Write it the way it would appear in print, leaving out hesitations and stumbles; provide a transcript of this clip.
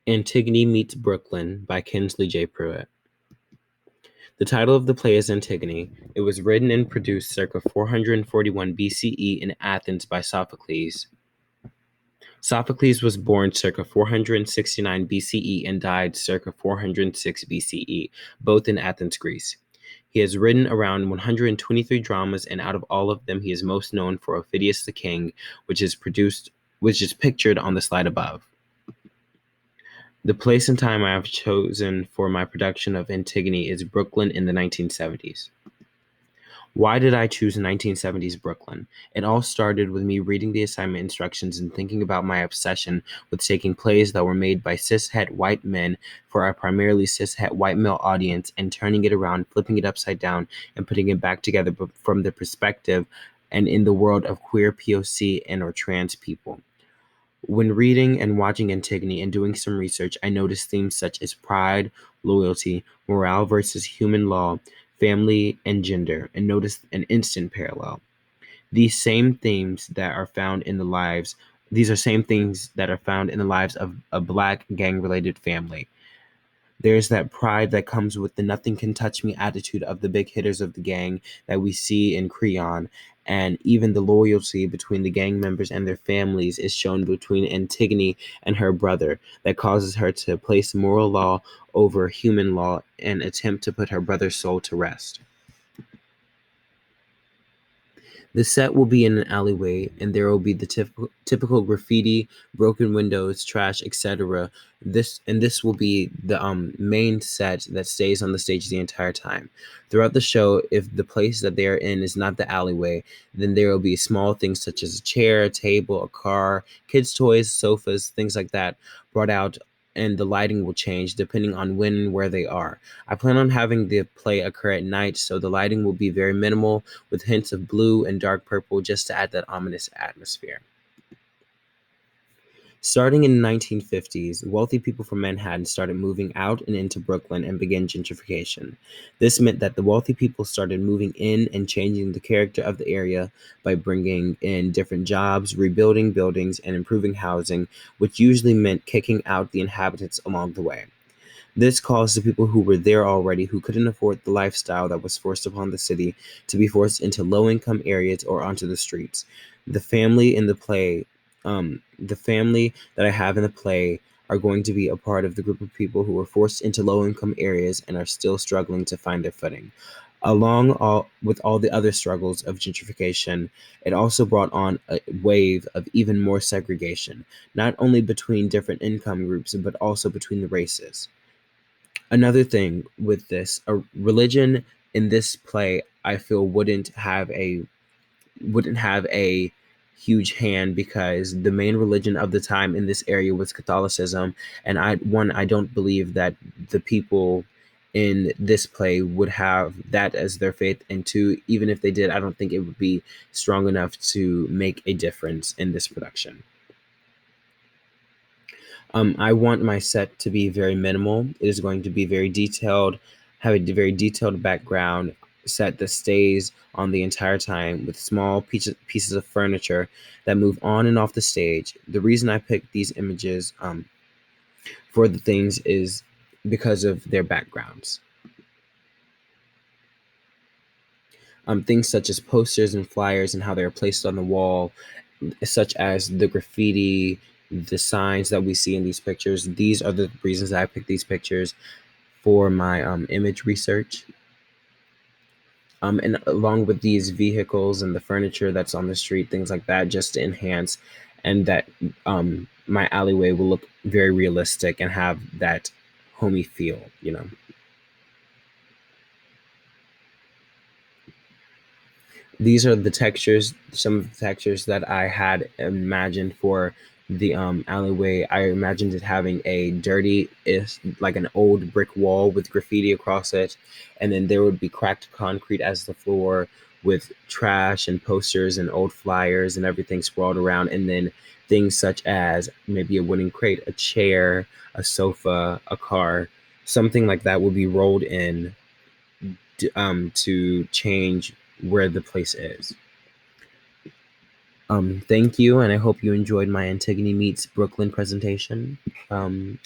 Antigone Meets Brooklyn by Kinsley-Jai Pruitt. The title of the play is Antigone. It was written and produced circa 441 BCE in Athens by Sophocles. Sophocles was born circa 469 BCE and died circa 406 BCE, both in Athens, Greece. He has written around 123 dramas, and out of all of them, he is most known for Ophidius the King, which is pictured on the slide above. The place and time I have chosen for my production of Antigone is Brooklyn in the 1970s. Why did I choose 1970s Brooklyn? It all started with me reading the assignment instructions and thinking about my obsession with taking plays that were made by cishet white men for a primarily cishet white male audience and turning it around, flipping it upside down, and putting it back together from the perspective and in the world of queer POC and or trans people. When reading and watching Antigone and doing some research, I noticed themes such as pride, loyalty, morale versus human law, family, and gender, and noticed an instant parallel. These same themes that are found in the lives, these are same things that are found in the lives of a Black gang-related family. There's that pride that comes with the nothing can touch me attitude of the big hitters of the gang that we see in Creon, and even the loyalty between the gang members and their families is shown between Antigone and her brother that causes her to place moral law over human law and attempt to put her brother's soul to rest. The set will be in an alleyway, and there will be the typical graffiti, broken windows, trash, etc. This will be the main set that stays on the stage the entire time. Throughout the show, if the place that they are in is not the alleyway, then there will be small things such as a chair, a table, a car, kids' toys, sofas, things like that brought out, and the lighting will change depending on when and where they are. I plan on having the play occur at night, so the lighting will be very minimal with hints of blue and dark purple just to add that ominous atmosphere. Starting in the 1950s, wealthy people from Manhattan started moving out and into Brooklyn and began gentrification. This meant that the wealthy people started moving in and changing the character of the area by bringing in different jobs, rebuilding buildings, and improving housing, which usually meant kicking out the inhabitants along the way. This caused the people who were there already who couldn't afford the lifestyle that was forced upon the city to be forced into low-income areas or onto the streets. The family in the play, the family that I have in the play are going to be a part of the group of people who were forced into low-income areas and are still struggling to find their footing. With all the other struggles of gentrification, it also brought on a wave of even more segregation, not only between different income groups, but also between the races. Another thing with this, a religion in this play, I feel wouldn't have a huge hand because the main religion of the time in this area was Catholicism, and I don't believe that the people in this play would have that as their faith, and two, even if they did, I don't think it would be strong enough to make a difference in this production. I want my set to be very minimal. It is going to be very detailed, have a very detailed background set that stays on the entire time with small pieces of furniture that move on and off the stage. The reason I picked these images for the things is because of their backgrounds. Things such as posters and flyers and how they're placed on the wall, such as the graffiti, the signs that we see in these pictures. These are the reasons that I picked these pictures for my image research. And along with these vehicles and the furniture that's on the street, things like that, just to enhance and that my alleyway will look very realistic and have that homey feel, you know. These are the textures, some of the textures that I had imagined for the alleyway. I imagined it having a dirty, like an old brick wall with graffiti across it, and then there would be cracked concrete as the floor with trash and posters and old flyers and everything sprawled around, and then things such as maybe a wooden crate, a chair, a sofa, a car, something like that would be rolled in to change where the place is. Thank you, and I hope you enjoyed my Antigone Meets Brooklyn presentation. And